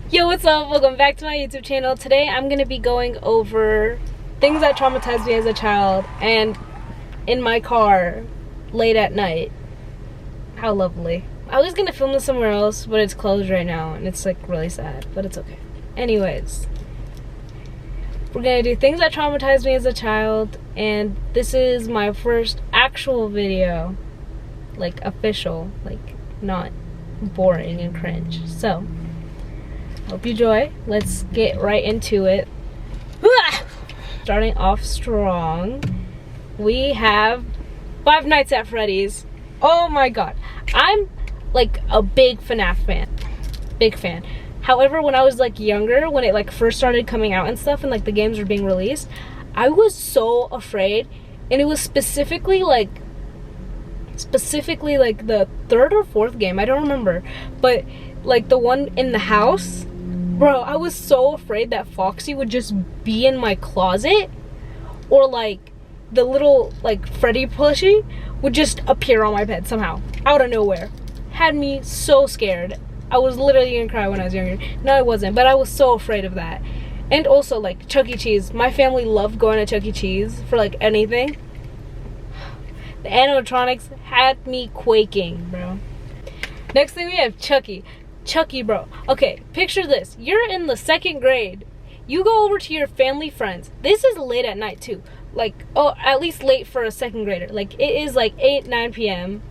Yo, what's up? Welcome back to my YouTube channel. Today I'm going to be going over things that traumatized me as a child and in my car late at night. How lovely. I was going to film this somewhere else, but it's closed right now and it's like really sad, but it's okay. Anyways, we're going to do things that traumatized me as a child, and this is my first actual video, like official, like not boring and cringe. So hope you enjoy. Let's get right into it. Starting off strong, we have Five Nights at Freddy's. Oh my god, I'm like a big FNAF fan, big fan. However, when I was like younger, when it like first started coming out and stuff and like the games were being released, I was so afraid. And it was specifically like the third or fourth game, I don't remember, but like the one in the house. Bro, I was so afraid that Foxy would just be in my closet, or like the little like Freddy plushie would just appear on my bed somehow out of nowhere. Had me so scared. I was literally gonna cry when I was younger. No, I wasn't, but I was so afraid of that. And also like Chuck E. Cheese. My family loved going to Chuck E. Cheese for like anything. The animatronics had me quaking, bro. Next thing we have Chucky, bro. Okay, picture this. You're in the second grade. You go over to your family friends. This is late at night too. Like, oh, at least late for a second grader. Like, it is like 8, 9 p.m.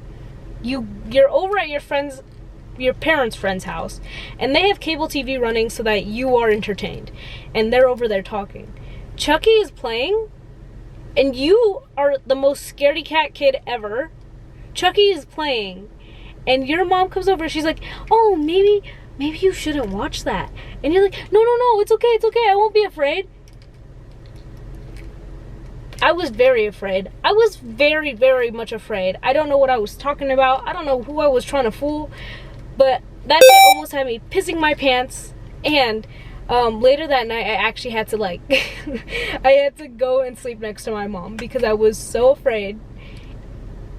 You're over at your parents' friend's house, and they have cable TV running so that you are entertained. And they're over there talking. Chucky is playing, and you are the most scaredy cat kid ever. Chucky is playing, and your mom comes over, she's like, oh, maybe you shouldn't watch that. And you're like, no, it's okay, I won't be afraid. I was very afraid. I was very, very much afraid. I don't know what I was talking about. I don't know who I was trying to fool. But that shit almost had me pissing my pants. And later that night, I actually had to like, I had to go and sleep next to my mom because I was so afraid.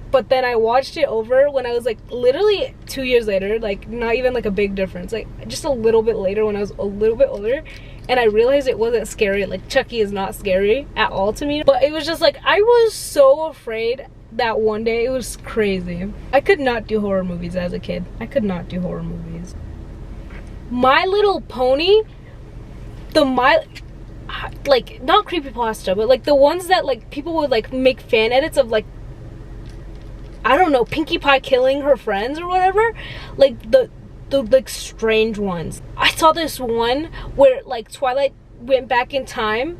But then I watched it over when I was like literally 2 years later, like not even like a big difference, like just a little bit later when I was a little bit older, and I realized it wasn't scary. Like Chucky is not scary at all to me, but it was just like I was so afraid that one day. It was crazy. I could not do horror movies as a kid. I could not do horror movies. My Little Pony, like not creepypasta, but like the ones that like people would like make fan edits of, like I don't know, Pinkie Pie killing her friends or whatever, like the like strange ones. I saw this one where like Twilight went back in time,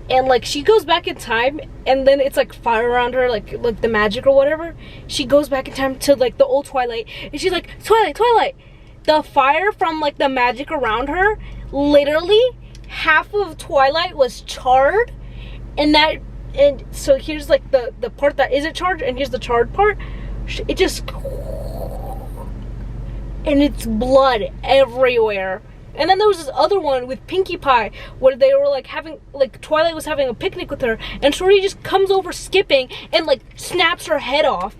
and like she goes back in time and then it's like fire around her, like the magic or whatever. She goes back in time to like the old Twilight, and she's like, Twilight. The fire from like the magic around her, literally half of Twilight was charred, and so here's like the part that isn't charged, and here's the charred part. It just, and it's blood everywhere. And then there was this other one with Pinkie Pie where they were like Twilight was having a picnic with her, and Shorty just comes over skipping and like snaps her head off,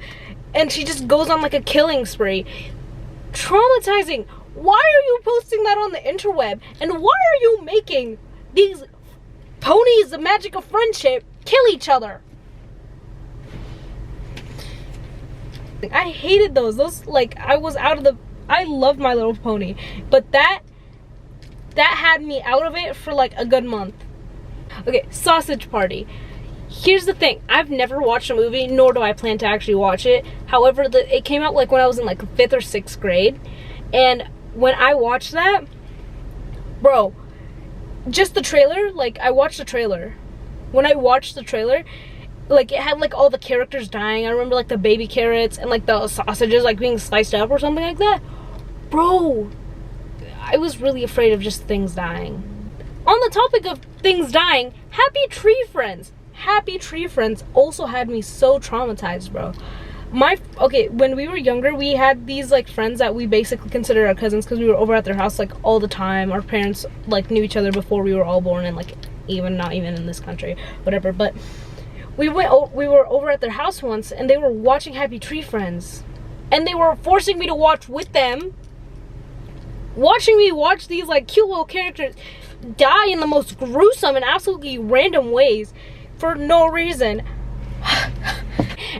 and she just goes on like a killing spree. Traumatizing. Why are you posting that on the interweb? And why are you making these ponies, the magic of friendship, kill each other? I hated those like I loved My Little Pony, but that had me out of it for like a good month. Okay, Sausage Party. Here's the thing, I've never watched a movie, nor do I plan to actually watch it. However, it came out like when I was in like 5th or 6th grade, and when I watched that, bro, just the trailer, like I watched the trailer. When I watched the trailer, like it had like all the characters dying. I remember like the baby carrots and like the sausages like being sliced up or something like that. Bro, I was really afraid of just things dying. On the topic of things dying, Happy Tree Friends. Happy Tree Friends also had me so traumatized, bro. When we were younger, we had these like friends that we basically considered our cousins because we were over at their house like all the time. Our parents like knew each other before we were all born, and like not even in this country, whatever. But we were over at their house once, and they were watching Happy Tree Friends, and they were forcing me to watch with them. watching me watch these like cute little characters die in the most gruesome and absolutely random ways for no reason.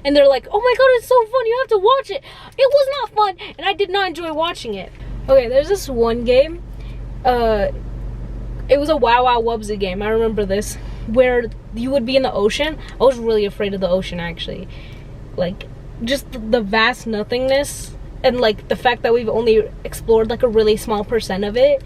And they're like, oh my god, it's so fun, you have to watch it. It was not fun, and I did not enjoy watching it. Okay, there's this one game, it was a Wow Wow Wubsy game, I remember this, where you would be in the ocean. I was really afraid of the ocean, actually. Like, just the vast nothingness, and like the fact that we've only explored like a really small percent of it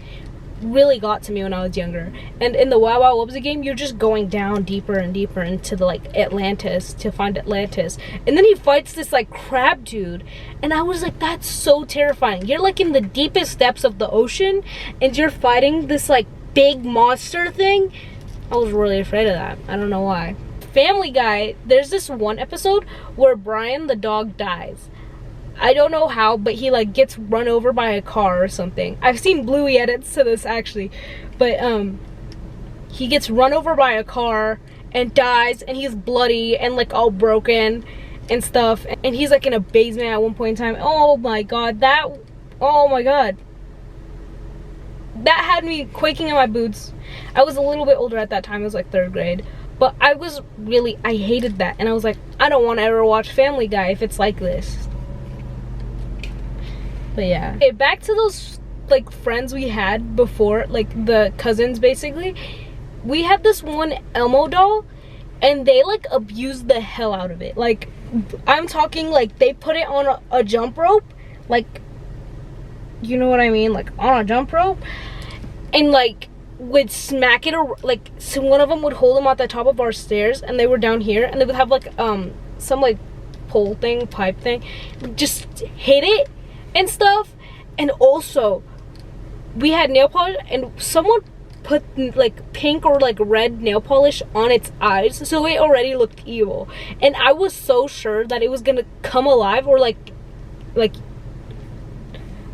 really got to me when I was younger. And in the Wow Wow Wubsy game, you're just going down deeper and deeper into the like Atlantis to find Atlantis, and then he fights this like crab dude, and I was like, that's so terrifying. You're like in the deepest depths of the ocean and you're fighting this like big monster thing. I was really afraid of that. I don't know why. Family Guy, there's this one episode where Brian the dog dies. I don't know how, but he like gets run over by a car or something. I've seen Bluey edits to this actually, but he gets run over by a car and dies, and he's bloody and like all broken and stuff, and he's like in a basement at one point in time. Oh my god, oh my god, that had me quaking in my boots. I was a little bit older at that time. I was like 3rd grade, but I hated that, and I was like, I don't want to ever watch Family Guy if it's like this. But yeah. Okay, back to those like friends we had before, like the cousins basically. We had this one Elmo doll, and they like abused the hell out of it. Like, I'm talking like they put it on a jump rope, like, you know what I mean, like on a jump rope, and like would smack it, or like, so one of them would hold them at the top of our stairs, and they were down here, and they would have like some like pole thing, pipe thing, just hit it and stuff. And also we had nail polish, and someone put like pink or like red nail polish on its eyes, so it already looked evil, and I was so sure that it was gonna come alive, or like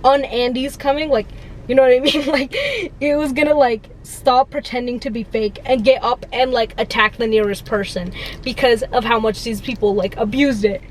on Andy's coming, like, you know what I mean, like it was gonna like stop pretending to be fake and get up and like attack the nearest person because of how much these people like abused it.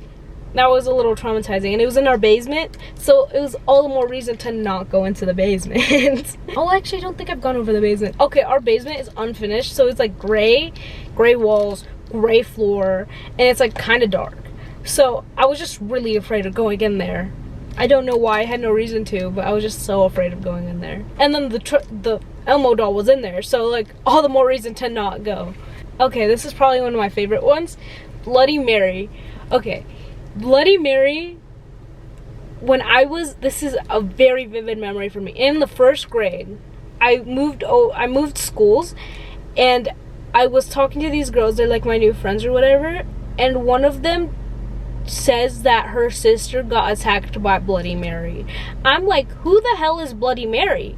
That was a little traumatizing, and it was in our basement, so it was all the more reason to not go into the basement. Oh, actually, I don't think I've gone over the basement. Okay, our basement is unfinished, so it's like gray walls, gray floor, and it's like kind of dark. So I was just really afraid of going in there. I don't know why, I had no reason to, but I was just so afraid of going in there. And then the Elmo doll was in there, so like all the more reason to not go. Okay, this is probably one of my favorite ones, Bloody Mary. Okay. Bloody Mary, when this is a very vivid memory for me. In the 1st grade, I moved schools, and I was talking to these girls, they're like my new friends or whatever, and one of them says that her sister got attacked by Bloody Mary. I'm like, who the hell is Bloody Mary?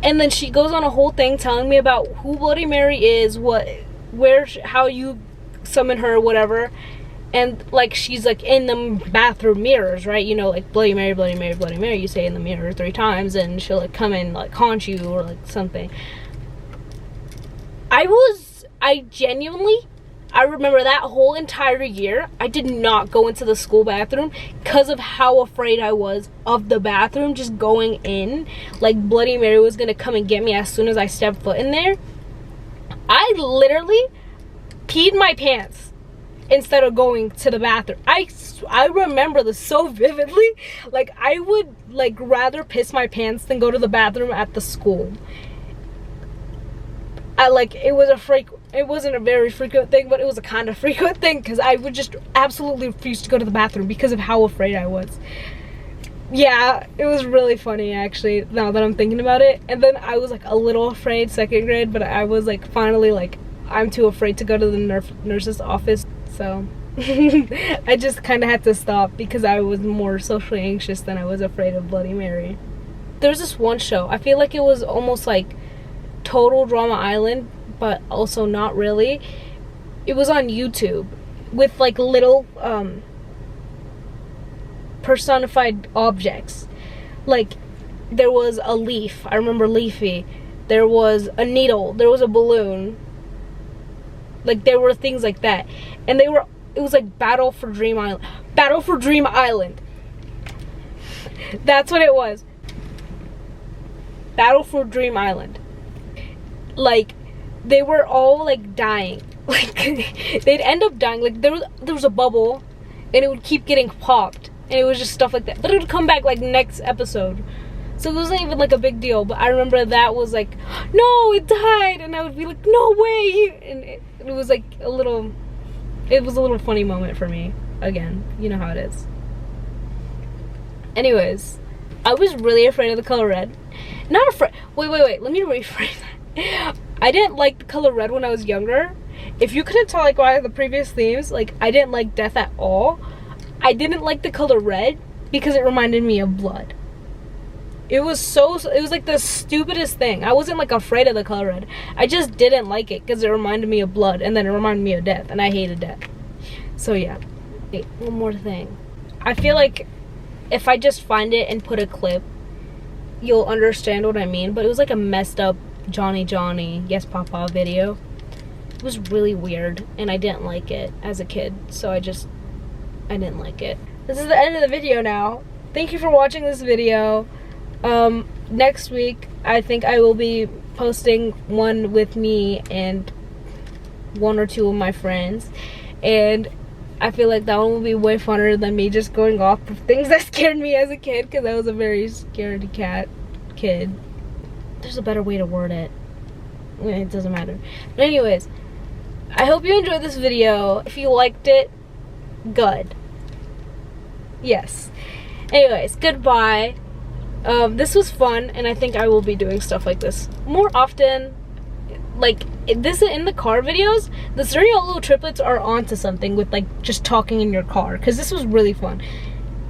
And then she goes on a whole thing telling me about who Bloody Mary is, how you summon her, whatever. And like, she's like in the bathroom mirrors, right? You know, like Bloody Mary, Bloody Mary, Bloody Mary, you say in the mirror 3 times, and she'll like come and like haunt you or like something. I remember that whole entire year, I did not go into the school bathroom because of how afraid I was of the bathroom just going in. Like, Bloody Mary was gonna come and get me as soon as I stepped foot in there. I literally peed my pants instead of going to the bathroom. I remember this so vividly. Like, I would like rather piss my pants than go to the bathroom at the school. It wasn't a very frequent thing, but it was a kind of frequent thing, because I would just absolutely refuse to go to the bathroom because of how afraid I was. Yeah, it was really funny actually, now that I'm thinking about it. And then I was like a little afraid 2nd grade, but I was like finally like, I'm too afraid to go to the nurse's office, so I just kind of had to stop because I was more socially anxious than I was afraid of Bloody Mary. There's this one show, I feel like it was almost like Total Drama Island, but also not really. It was on YouTube with like little personified objects. Like, there was a leaf, I remember Leafy, there was a needle, there was a balloon, like there were things like that, and it was like Battle for Dream Island. That's what it was. Battle for Dream Island. Like, they were all like dying. Like, they'd end up dying. Like, there was a bubble, and it would keep getting popped, and it was just stuff like that. But it would come back like next episode, so it wasn't even like a big deal. But I remember that was like, no, it died, and I would be like, no way, and it was like a little funny moment for me. Again, you know how it is. Anyways, I was really afraid of the color red. Not afraid. Wait. Let me rephrase that. I didn't like the color red when I was younger. If you couldn't tell, like, by the previous themes, like, I didn't like death at all. I didn't like the color red because it reminded me of blood. It was like the stupidest thing. I wasn't like afraid of the color red. I just didn't like it because it reminded me of blood, and then it reminded me of death, and I hated death. So yeah. Wait, one more thing. I feel like if I just find it and put a clip, you'll understand what I mean. But it was like a messed up Johnny Yes Papa video. It was really weird, and I didn't like it as a kid, so I didn't like it. This is the end of the video now. Thank you for watching this video. Next week, I think I will be posting one with me and one or two of my friends, and I feel like that one will be way funner than me just going off of things that scared me as a kid, because I was a very scaredy cat kid. There's a better way to word it. It doesn't matter. But anyways, I hope you enjoyed this video. If you liked it, good. Yes. Anyways, goodbye. This was fun, and I think I will be doing stuff like this more often. Like, this in the car videos, the Serial triplets are onto something with, like, just talking in your car, because this was really fun.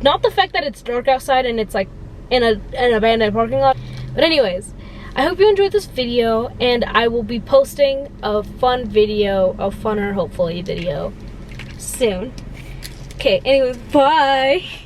Not the fact that it's dark outside and it's like in an abandoned parking lot. But anyways, I hope you enjoyed this video, and I will be posting a fun video, a funner, hopefully, video soon. Okay, anyways, bye!